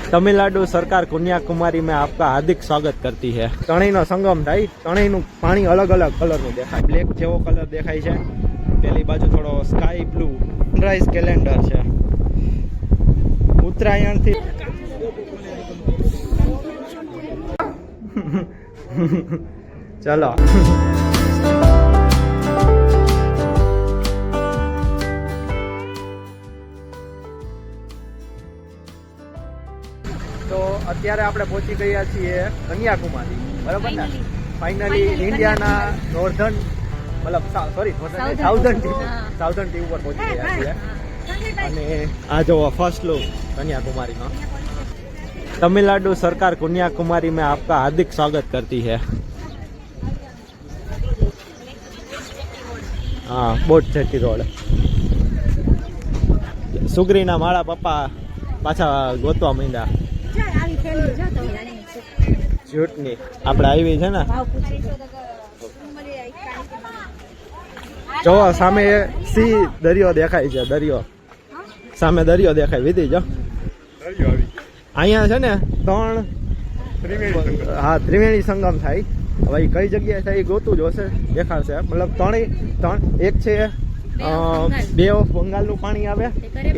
तमिलनाडु सरकार कन्याकुमारी में आपका हार्दिक स्वागत करती है। त्रणेयनो संगम थाय, त्रणेयनुं पाणी अलग अलग कलरनुं देखाय। ब्लेक जेवो कलर देखाय छे, पेली बाजू थोड़ो स्काय ब्लू। सनराइज कैलेंडर छे। उत्तरायण थी चलो तो અત્યારે આપણે પહોંચી ગયા છીએ કન્યાકુમારી, બરાબર ને? ફાઇનલી ઇન્ડિયાના નોર્ધન મતલબ સોરી સાઉથર્ન ટીમ ઉપર પહોંચી ગયા છીએ અને આ જો ફર્સ્ટ લુક कन्याकुमारी में। तमिलनाडु सरकार कन्याकुमारी में आपका हार्दिक स्वागत करती है। हाँ, बोट जेटी रोड। सुगरीना माळा पप्पा पाछा गोतवा मींडा जूटनी આપણે આવી છે ને જો સામે સી દરિયો દેખાય છે। દરિયો સામે દરિયો દેખાય વિધી જો અહીંયા છે ને ત્રિવેણી સંગમ થાય। હવે કઈ જગ્યાએ થાય ગોતું જ હશે, દેખાશે। મતલબ ત્રણ એક છે બે ઓફ બંગાળનું પાણી આવે,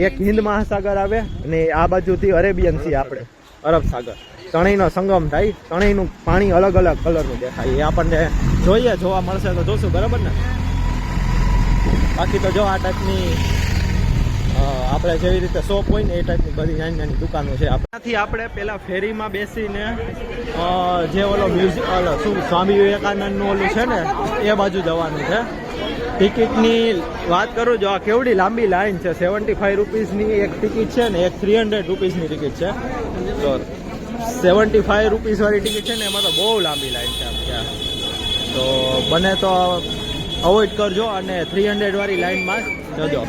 એક હિન્દ મહાસાગર આવે અને આ બાજુથી અરેબિયન સી આપણે અરબ સાગર। ત્રણેયનો સંગમ થાય, ત્રણેયનું પાણી અલગ અલગ કલરનું દેખાય। એ આપણને જોઈએ, જોવા મળશે તો જોશું, બરાબર ને? બાકી તો જો આ ટાઈપની આપણે જેવી રીતે શોપ હોય ને એ ટાઈપની બધી નાની નાની દુકાનો છે। આપણાથી આપણે પેલા ફેરીમાં બેસીને જે ઓલો મ્યુઝિયમ શું સ્વામી વિવેકાનંદનું ઓલું છે ને એ બાજુ જવાનું છે। ટિકિટની વાત કરું, જો આ કેવડી લાંબી લાઈન છે। 75 રૂપીસની એક ટિકિટ છે ને એક 300 રૂપીસની ટિકિટ છે। તો 75 રૂપીસ વાળી ટિકિટ છે ને એમાં તો બહુ લાંબી લાઈન છે ત્યાં। તો બને તો અવોઇડ કરજો અને 300 વાળી લાઈનમાં જજો।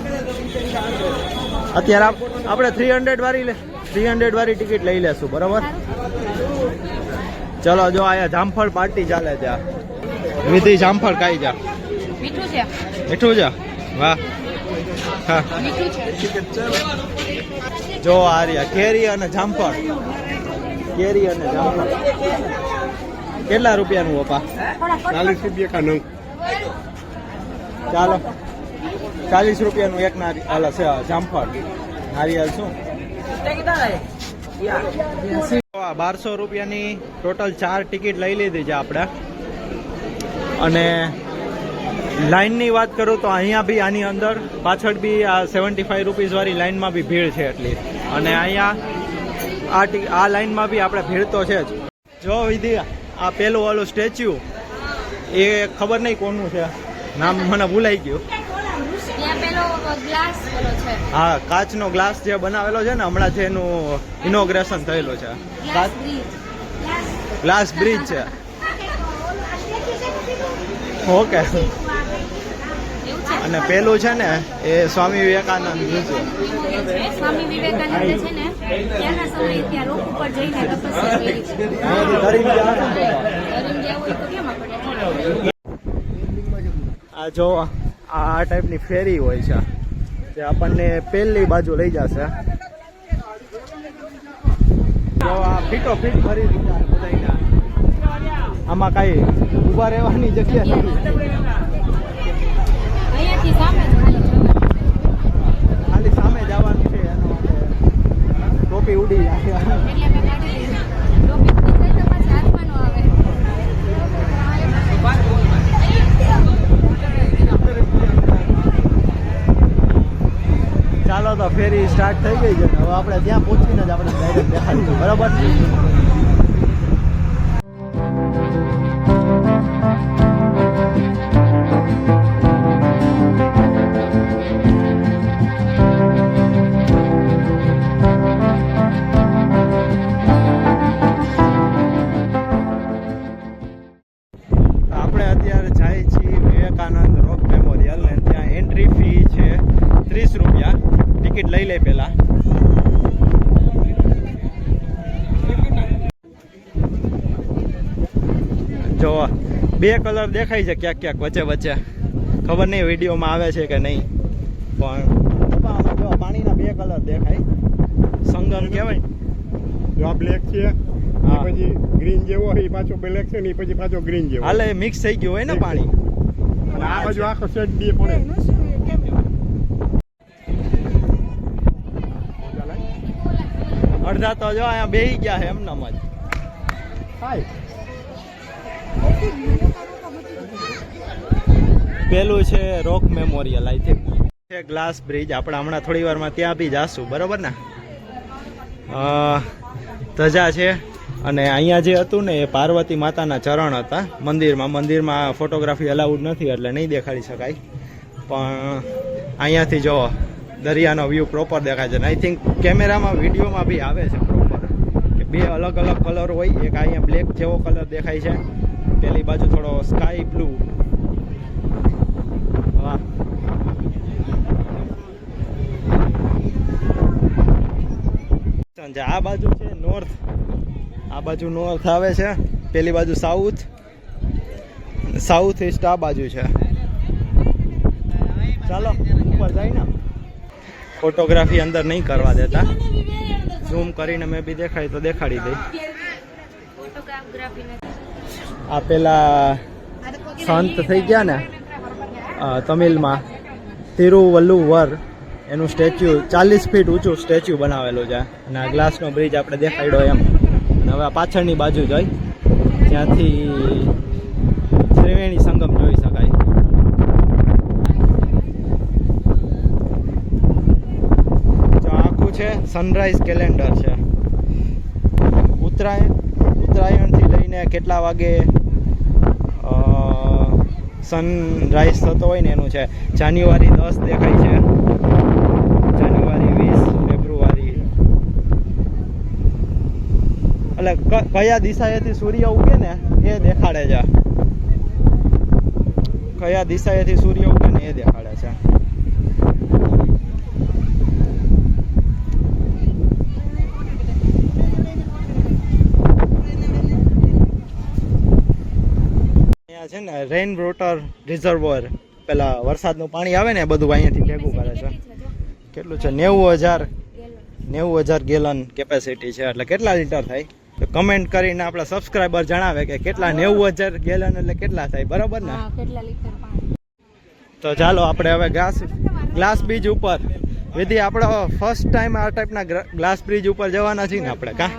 અત્યારે આપણે 300 વાળી ટિકિટ લઈ લેશું, બરાબર? ચલો, જો આયા જામફળ પાર્ટી ચાલે છે। વિધિ જામફળ ખાઈ જા। મીઠું છે? વાહ, હા। જો આ રહ્યા કેરી અને જામફળ। કેટલા રૂપિયાનું પપ્પા? 40 રૂપિયા કા નંગ। ચાલો, 40 રૂપિયાનું એક જામફળ નારિયેલ શું 1200 રૂપિયાની ટોટલ 4 ટિકિટ લઈ લીધી છે આપણે। અને લાઈનની વાત કરું તો અહીંયા બી આની અંદર પાછળ બી આ 75 રૂપીસ વાળી લાઈનમાં બી ભીડ છે એટલી। અને અહીંયા આ લાઈનમાં બી આપણે ભીડ તો છે જ। જો વિધિ આ પેલું વાળું સ્ટેચ્યુ એ ખબર નહીં કોનું છે, નામ મને ભૂલાઈ ગયું। હા, કાચનો ગ્લાસ જે બનાવેલો છે ને હમણાં જે એનું ઇનોગ્રેશન થયેલું છે, ગ્લાસ બ્રિજ છે। ઓકે। અને પેલું છે ને એ સ્વામી વિવેકાનંદ મ્યુઝિયમ। સ્વામી વિવેકાનંદ છે ને ત્યાંના સમયે ત્યાં રોક ઉપર જઈને તપસ્યા કરી છે। આ જો આ ટાઈપની ફેરી હોય છે જે આપણને પહેલી બાજુ લઈ જશે। જો આ ફીટો ફીટ ભરી દીધા બધાયના। આમાં કઈ ઊભા રહેવાની જગ્યા નથી, અહીંયાથી સામે ખાલી સામે જવાનું છે। એનો ટોપી ઉડી જાય ચાલો તો ફેરી સ્ટાર્ટ થઈ ગઈ છે। હવે આપણે ત્યાં પહોંચીને જ આપણે ડાયરેક્ટ દેખાડીશું, બરાબર? આપણે અત્યારે જાય છીએ વિવેકાનંદ રોક મેમોરિયલ ને ત્યાં એન્ટ્રી ફી છે 30 રૂપિયા। ટિકિટ લઈ લે પેલા। જો બે કલર દેખાય છે ક્યાંક ક્યાંક વચ્ચે વચ્ચે, ખબર નહીં વિડીયોમાં આવે છે કે નહીં, પણ જો પાણીના બે કલર દેખાય। સંગમ કહેવાય આ બ્લેક છે હા. એ પછી ગ્રીન જેવો હોય એ પાછો બ્લેક છે ને એ પછી પાછો ગ્રીન જેવો હાલે મિક્સ થઈ ગયું હોય ને પાણી. અને આ બાજુ આખો સેટ બે પડે અડધા તો જો અહીંયા બેહી ગયા છે એમનામ જ. હાય પેલું છે રોક મેમોરિયલ આઈ થિંક છે ગ્લાસ બ્રિજ. આપણે હમણાં થોડી વારમાં ત્યાં બી જાશું બરોબર ને. ધજા છે અને અહીંયા જે હતું ને એ પાર્વતી માતાના ચરણ હતા મંદિરમાં ફોટોગ્રાફી અલાઉડ નથી એટલે નહીં દેખાડી શકાય, પણ અહીંયાથી જો દરિયાનો વ્યૂ પ્રોપર દેખાય છે. આઈ થિંક કેમેરામાં વિડીયોમાં બી આવે છે પ્રોપર કે બે અલગ અલગ કલર હોય. એક અહીંયા બ્લેક જેવો કલર દેખાય છે, પેલી બાજુ થોડો સ્કાય બ્લુ. વાહ આ બાજુ છે નોર્થ, આ બાજુ નોર્થ આવે છે, પેલી બાજુ સાઉથ ઈસ્ટ આ બાજુ છે. ચાલો ઉપર જાય ને. ફોટોગ્રાફી અંદર નહીં કરવા દેતા, ઝૂમ કરીને મેં બી દેખાય તો દેખાડી દઈ. આ પેલા સંત થઈ ગયા ને તમિલમાં તિરુવલ્લુવર, એનું સ્ટેચ્યુ 40 ફીટ ઊંચું સ્ટેચ્યુ બનાવેલું છે. અને આ ગ્લાસનો બ્રિજ આપણે દેખાડ્યો એમ. અને હવે આ પાછળની બાજુ જોઈ ત્યાંથી ત્રિવેણી સંગમ જોઈ શકાય. જો આખું છે સનરાઈઝ કેલેન્ડર છે. ઉત્તરાયણથી લઈને કેટલા વાગે સનરાઈઝ થતો હોય ને એનું છે. જાન્યુઆરી 10 દેખાય છે, જાન્યુઆરી 20, ફેબ્રુઆરી. એટલે કયા દિશાએથી સૂર્ય ઉગે ને એ દેખાડે છે. કયા દિશાએથી સૂર્ય ઉગે ને એ દેખાડે છે. છે ને રેઇન વોટર રિઝર્વોયર, પેલા વરસાદનું પાણી આવે ને બધું અહીંયાથી ભેગું કરે છે. કેટલું છે? 90,000 ગેલન કેપેસિટી છે. એટલે કેટલા લીટર થાય તો કમેન્ટ કરીને આપણા સબસ્ક્રાઈબર જણાવે કે કેટલા 90,000 ગેલન એટલે કેટલા થાય, બરાબર ને? તો ચાલો આપણે હવે ગ્લાસ બ્રિજ ઉપર વિધિ આપણો ફર્સ્ટ ટાઈમ આ ટાઈપના ગ્લાસ બ્રિજ ઉપર જવાના છીએ ને આપણે. કા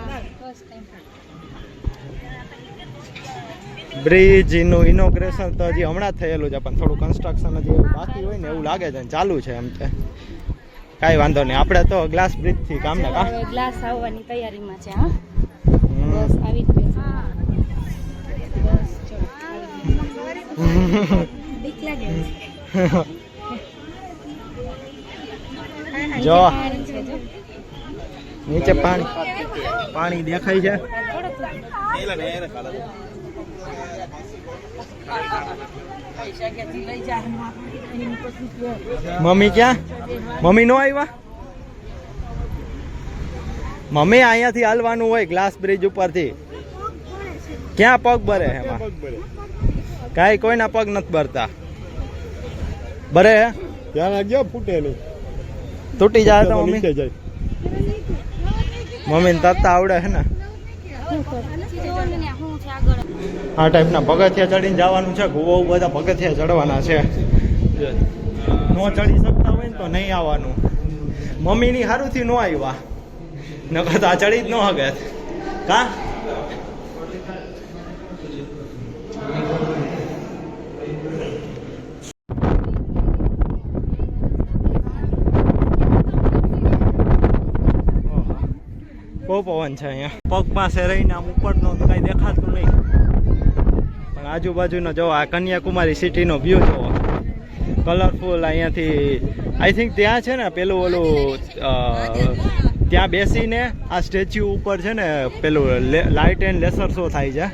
બ્રિજનું ઇનોગ્રેશન તો હજી હમણાં જ થયેલું છે, પણ થોડું કન્સ્ટ્રક્શન હજી બાકી હોય ને એવું લાગે છે. ચાલુ છે એમ છે, કાંઈ વાંધો નહીં. આપણે તો ગ્લાસ બ્રિજથી કામ ને કા ગ્લાસ આવવાની તૈયારીમાં છે. હા બસ આવી જ બીક લાગે જો નીચે પાણી દેખાય છે. મમ્મી ક્યાં? મમ્મી નો આવ્યા? મમ્મી અહીંયાથી હાલવાનું હોય ગ્લાસ બ્રિજ ઉપરથી. ક્યાં પગ ભરે એમાં? કાંઈ કોઈના પગ નથી ભરતા. ભરે હે ત્યાં ગયો ફૂટે નહીં, તૂટી જાય તો મમ્મી. નીચે જાય. મમ્મીને તરતા આવડે છે ને. આ ટાઈપના પગથિયા ચડીને જવાનું છે. બહુ બધા પગથિયા ચડવાના છે. નો ચડી શકતા હોય ને તો નહીં આવવાનું. મમ્મીની સારુંથી નો આવ્યા, નકર તો આ ચડી જ ન હગે. કા બહુ પવન છે અહીંયા. પગ પાસે રહીને આમ ઉપરનો તો કાંઈ દેખાતું નહીં, પણ આજુબાજુનો જો આ કન્યાકુમારી સિટીનો વ્યૂ જોવો, કલરફુલ. અહીંયાથી આઈ થિંક ત્યાં છે ને પેલું ઓલું ત્યાં બેસીને આ સ્ટેચ્યુ ઉપર છે ને પેલું લાઇટ એન્ડ લેસર શો થાય છે,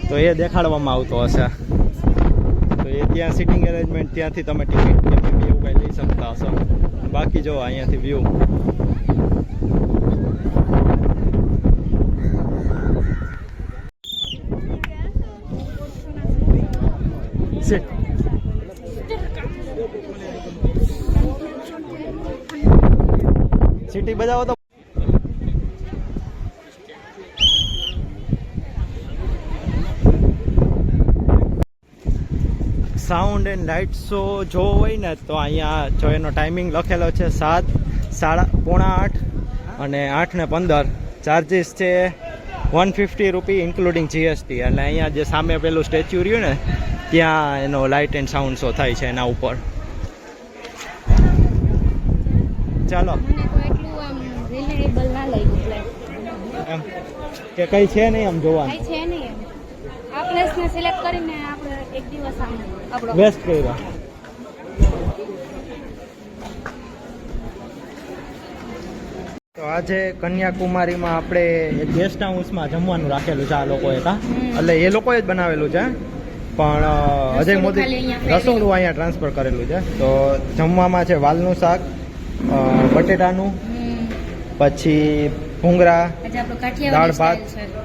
તો એ દેખાડવામાં આવતો હશે. તો એ ત્યાં સિટિંગ એરેન્જમેન્ટ ત્યાંથી તમે ટિકિટ કે એવું કંઈ લઈ શકતા હશો. બાકી જો અહીંયાથી વ્યૂ. સિટી બજાવો તો સાઉન્ડ એન્ડ લાઇટ શો જોવો હોય ને તો અહીંયા જો એનો ટાઈમિંગ લખેલો છે 7, 7:45 અને 8:15. ચાર્જીસ છે 150 રૂપી ઇન્ક્લુડિંગ જીએસટી. એટલે અહીંયા જે સામે પેલું સ્ટેચ્યુ રહ્યું ને ત્યાં એનો લાઇટ એન્ડ સાઉન્ડ શો થાય છે એના ઉપર. ચાલો મને તો એટલું આમ રિલેટેબલ ના લાગ્યું એમ કે કઈ છે નહીં આમ જોવાનું. કઈ છે નહીં એમ. આ પ્લેસને સિલેક્ટ કરીને આપણે એક દિવસ આમ આપણો બેસ્ટ કર્યા. તો આજે કન્યાકુમારીમાં આપણે એક ગેસ્ટ હાઉસમાં જમવાનું રાખેલું છે આ લોકોએ કા એટલે એ લોકોએ જ બનાવેલું છે પણ અજય મોદી રસોડું અહીંયા ટ્રાન્સફર કરેલું છે. તો જમવામાં છે વાલનું શાક, બટેટાનું, પછી ભૂંગળા, આજે આપણો દાળ કાઠિયાવાડી ભાત. સ્ટાઇલ છે.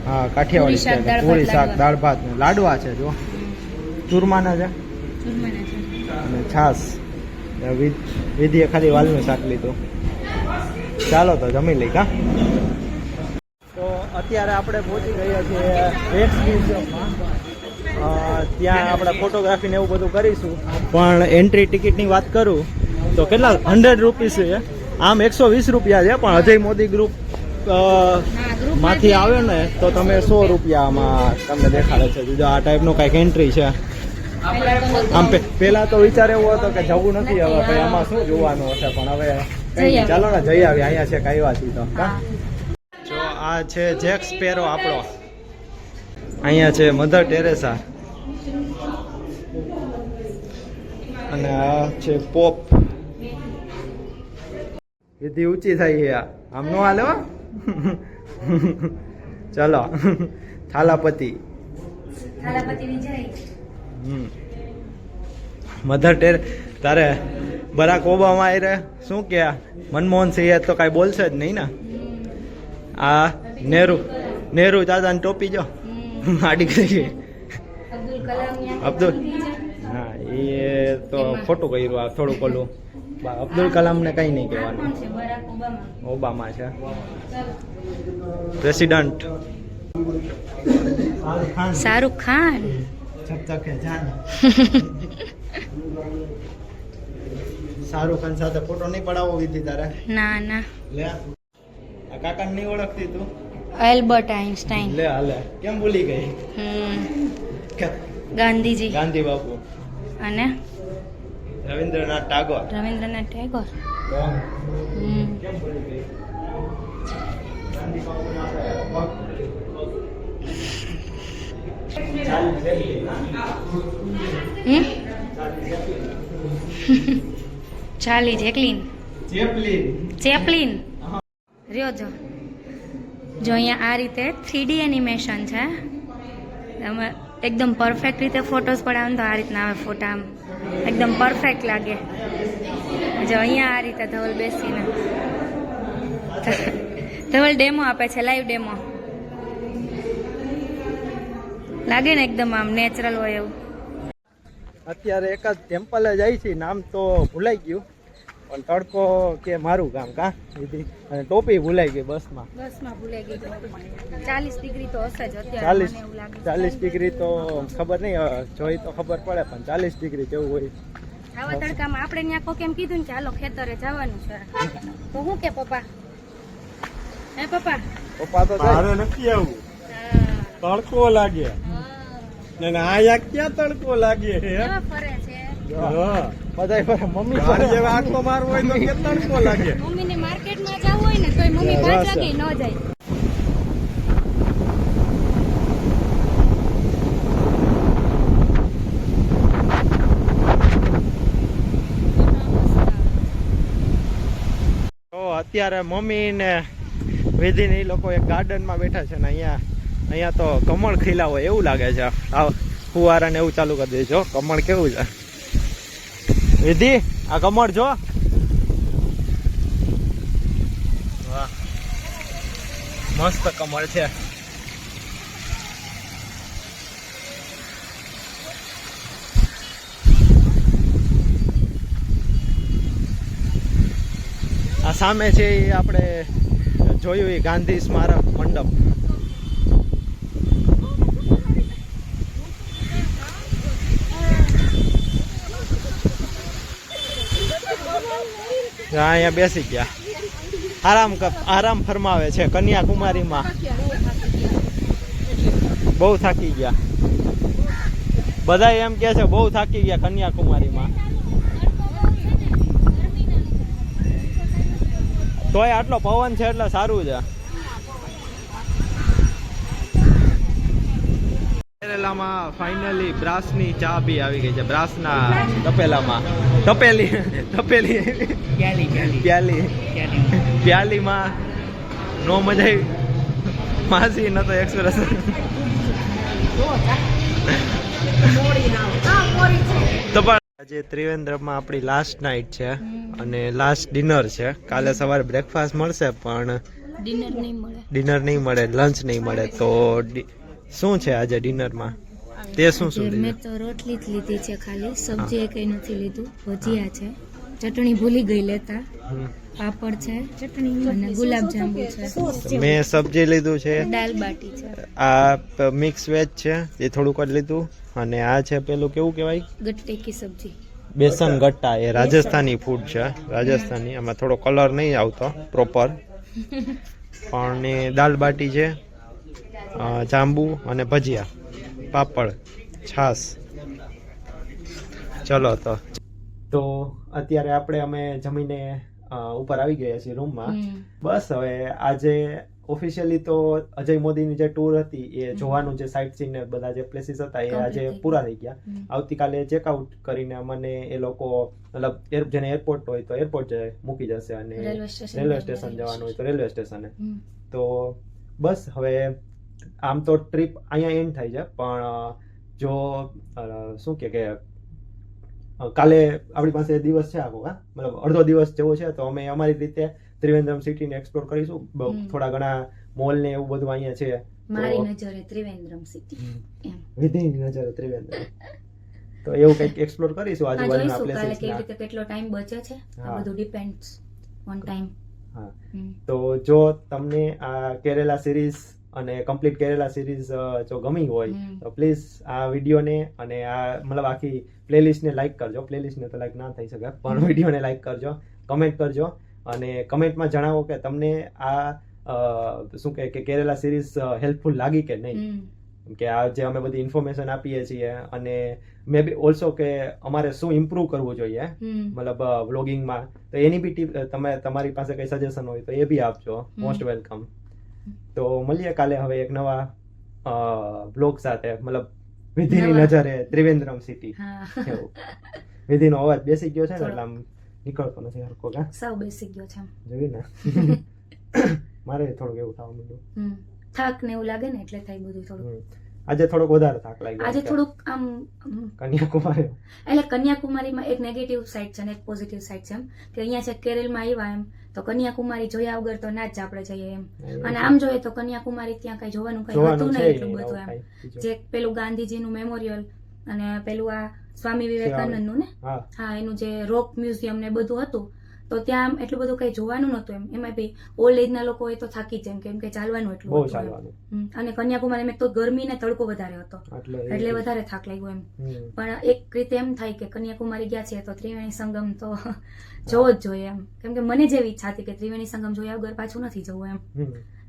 હા કાઠિયાવાડી પૂરી શાક, સ્ટાઇલ. દાળ પૂરી ભાત, શાક, દાળ ભાત ને લાડવા છે જો ચૂરમાના છે ચૂરમાના છે. અને છાશ. વિધિએ ખાલી વાલનું શાક લીધું. ચાલો તો જમી લઈ કા. તો અત્યારે આપણે પહોંચી ગયા છીએ રેડ મ્યુઝિયમમાં. ત્યાં આપણે ફોટોગ્રાફી ને એવું બધું કરીશું. પણ એન્ટ્રી ટિકિટની વાત કરું તો કેટલા 100 રૂપીસ છે. આમ 120 રૂપિયા છે પણ અજય મોદી ગ્રુપ માંથી આવ્યો ને તો તમે 100 રૂપિયામાં તમને દેખાડે છે. બીજો આ ટાઈપનું કંઈક એન્ટ્રી છે. આમ પેલા તો વિચાર એવો હતો કે જવું નથી હવે ભાઈ આમાં શું જોવાનું હશે પણ હવે કઈ નહીં, ચાલો ને જઈ આવી. અહીંયા છે આવ્યા છીએ તો જો આ છે જેક સ્પેરો આપણો. અહીંયા છે મધર ટેરેસા અને આ છે પોપ. વિધિ ઊંચી થઈ છે આમ નો હાલે હો. ચલો થાલાપતિ મધર ટેરે. તારે બરાક ઓબામા આયરે શું કે મનમોહન સિંહ તો કાંઈ બોલશે જ નહીં ને. આ નેહરુ દાદાની ટોપી જો આડી ગઈ. અબ્દુલ હા એ તો ખોટું કર્યું આ થોડુંક ઓલું. અબ્દુલ કલામને કંઈ નહીં કહેવાનું. ઓબામા છે પ્રેસિડન્ટ. શાહરુખ ખાન. શાહરુખ ખાન સાથે ફોટો નહીં પડાવો વિધિ તારે. ના ના. લે આ કાકાને નહીં ઓળખતી તું. Albert Einstein. લે હાલે કેમ ભૂલી ગઈ. ગાંધીજી. ગાંધી બાપુ અને રવિન્દ્રનાથ ટાગોર. રવિન્દ્રનાથ ટેગોર. કેમ ભૂલી ગઈ. ગાંધી બાપુના ભક્ત. ચાલી જેકલીન. ચેપલિન રહ્યો જો અહીંયા આ રીતે 3D એનિમેશન છે. તમે એકદમ પરફેક્ટ રીતે ફોટોસ પડાવો તો આ રીતના આવે ફોટા. આમ એકદમ પરફેક્ટ લાગે. જો અહીંયા આ રીતે ધવલ બેસીને ધવલ ડેમો આપે છે, લાઈવ ડેમો. લાગે ને એકદમ આમ નેચરલ હોય એવું. અત્યારે એકાદ ટેમ્પલ જાય છે, નામ તો ભૂલાઈ ગયું પણ તડકો કે મારું ગામ કા વિધિ અને ટોપી ભૂલાઈ ગઈ બસમાં ભૂલાઈ ગઈ. 40 ડિગ્રી તો હશે જ અત્યારે. 40 ડિગ્રી તો ખબર નહીં, જોઈ તો ખબર પડે પણ 40 ડિગ્રી કેવું હોય. આવા તડકામાં આપણે ત્યાં કોક એમ કીધું ને કે હાલો ખેતરે જવાનું છે તો હું કે પપ્પા હે પપ્પા તો મારે નથી આવું. તડકો લાગે ને આયા ક્યાં તડકો લાગે હે. કેવા ફરે છે. હા બધાય પર મમ્મી મારે જેવા આંખો મારવો હોય તો કે તડકો લાગે. મમ્મીને માર્કેટમાં જવું હોય ને તોય મમ્મી 5 વાગે ન જાય. તો અત્યારે મમ્મી ને વિધિ ને એ લોકો એક ગાર્ડનમાં બેઠા છે ને અહીંયા તો કમળ ખીલા હોય એવું લાગે છે. ફુવારા ને એવું ચાલુ કરી દેજો. કમળ કેવું છે વિધિ, આ કમળ જો. વાહ મસ્ત કમળ છે. આ સામે છે એ આપણે જોયું એ ગાંધી સ્મારક મંડપ. અહીંયા બેસી ગયા, આરામ ફરમાવે છે કન્યાકુમારીમાં. બહુ થાકી ગયા બધા, એમ કે છે બહુ થાકી ગયા કન્યાકુમારીમાં. તોય આટલો પવન છે એટલે સારું છે. કેરેલામાં ફાઇનલી બ્રાસની ચા બી આવી ગઈ છે. બ્રાસના તપેલામાં, તપેલી પ્યાલીમાં નો મજા આવી. માસી ન તો એક્સપ્રેસ. તો પણ આજે ત્રિવેન્દ્રમાં આપણી લાસ્ટ નાઇટ છે અને લાસ્ટ ડિનર છે. કાલે સવારે બ્રેકફાસ્ટ મળશે પણ ડિનર નહીં મળે, લંચ નહીં મળે. તો શું છે આજે ડિનરમાં? તે શું મેં તો રોટલી જ લીધી છે ખાલી, સબ્જી કઈ નથી લીધું. ભજીયા છે, ચટણી ભૂલી ગઈ લેતા, પાપડ છે, ચટણી અને ગુલાબજાંબુ છે. મેં સબ્જી લીધું છે, દાલ બાટી છે, આ મિક્સ વેજ છે એ થોડુંક જ લીધું, અને આ છે પેલું કેવું કહેવાય, ગટ્ટે કી સબ્જી, બેસન ગટ્ટા. એ રાજસ્થાની ફૂડ છે, રાજસ્થાની. આમાં થોડો કલર નહીં આવતો પ્રોપર, પણ એ દાલ બાટી છે, જાંબુ અને ભજીયા, પાપડ, છાસ. ચલો તો અત્યારે અમે જમીને ઉપર આવી ગયા છીએ રૂમમાં. બસ હવે આજે ઓફિશિયલી તો અજય મોદીની જે ટૂર હતી એ જોવાનું, જે સાઇટ સીન ને બધા જે પ્લેસીસ હતા એ આજે પૂરા થઈ ગયા. આવતીકાલે ચેકઆઉટ કરીને અમને એ લોકો મતલબ જેને એરપોર્ટ હોય તો એરપોર્ટ મૂકી જશે, અને રેલવે સ્ટેશન જવાનું હોય તો રેલવે સ્ટેશને. તો બસ હવે આમ તો ટ્રીપ અહીંયા એન્ડ થઈ છે, પણ જો શું કે કાલે આપણી પાસે દિવસ છે આખો, મતલબ અડધો દિવસ જેવો છે, તો અમે અમારી રીતે ત્રિવેન્દ્રમ સિટીને એક્સપ્લોર કરીશું. થોડા ઘણા મોલ ને એવું બધું અહીંયા છે. મારી નજરે ત્રિવેન્દ્રમ સિટી, વિધિની નજરે ત્રિવેન્દ્રમ. તો એવું કંઈક એક્સપ્લોર કરીશું આજુબાજુના પ્લેસીસ. કેવી રીતે કેટલો ટાઈમ બચે છે, આ બધું ડિપેન્ડ્સ ઓન ટાઈમ. હા, તો જો તમને આ કેરેલા સિરીઝ અને કમ્પ્લીટ કેરેલા સિરીઝ જો ગમી હોય તો પ્લીઝ આ વિડીયોને અને આ મતલબ આખી પ્લેલિસ્ટને લાઈક કરજો. પ્લેલિસ્ટને તો લાઈક ના થઈ શકે, પણ વિડીયોને લાઈક કરજો, કમેન્ટ કરજો, અને કમેન્ટમાં જણાવો કે તમને આ શું કે કેરેલા સિરીઝ હેલ્પફુલ લાગી કે નહીં, કે આ જે અમે બધી ઇન્ફોર્મેશન આપીએ છીએ, અને મે બી ઓલ્સો કે અમારે શું ઇમ્પ્રૂવ કરવું જોઈએ મતલબ વ્લોગિંગમાં, તો એની બી ટીપ તમારી પાસે કઈ સજેશન હોય તો એ બી આપજો. Most welcome. તો મળીએ કાલે હવે એક નવા બ્લોગ સાથે, મતલબ વિધિની નજરે ત્રિવેન્દ્રમ સિટી. વિધિનો અવાજ બેસી ગયો છે ને એટલે આમ નીકળતો નથી હરકો. સાવ બેસી ગયો છે જોયું ને. મારે થોડુંક એવું થવા માંડ્યું, થાક ને એવું લાગે ને એટલે થાય બધું થોડું. આજે થોડોક વધારે થાક લાગ્યો. આજે થોડુંક આમ કન્યાકુમારી, એટલે કન્યાકુમારીમાં એક નેગેટિવ સાઈડ છે ને એક પોઝિટિવ સાઈડ છે, એમ કે અહીંયા છે કેરળમાં આવ્યા એમ તો કન્યાકુમારી જોયા વગર તો ના જ આપણે જઈએ એમ. અને આમ જોઈએ તો કન્યાકુમારી ત્યાં કઈ જોવાનું કઈ હતું નહીં એટલું બધું એમ. જે પેલું ગાંધીજીનું મેમોરિયલ અને પેલું આ સ્વામી વિવેકાનંદનું ને, હા, એનું જે રોક મ્યુઝિયમ ને બધું હતું, તો ત્યાં એટલું બધું કઈ જોવાનું નતું એમ. એમાં બી ઓલ્ડ એજ ના લોકો હોય તો થાકી જાય કેમ કે ચાલવાનું એટલું હતું. અને કન્યાકુમારી તો ગરમી ને તડકો વધારે હતો એટલે વધારે થાક લાગ્યો એમ. પણ એક રીતે એમ થાય કે કન્યાકુમારી ગયા છે તો ત્રિવેણી સંગમ તો જોવો જ જોઈએ એમ, કેમ કે મને જેવી ઈચ્છા હતી કે ત્રિવેણી સંગમ જોયા વગર પાછું નથી જવું એમ.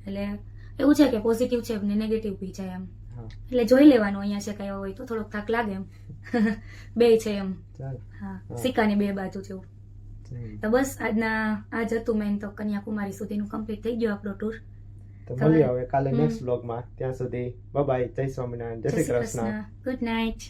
એટલે એવું છે કે પોઝિટિવ છે ને નેગેટિવ બી છે એમ. એટલે જોઈ લેવાનું અહીંયા છે કઈ હોય તો થોડોક થાક લાગે એમ. બે છે એમ, હા, સિક્કાની બે બાજુ જેવું. તો બસ આજના આજ હતું મેન તો કન્યાકુમારી સુધીનું કમ્પ્લીટ થઈ ગયો આપણો ટૂર. તો મળીએ હવે કાલે નેક્સ્ટ વ્લોગમાં. ત્યાં સુધી બાય બાય, જય સ્વામિનારાયણ, જય શ્રી કૃષ્ણ, ગુડ નાઇટ.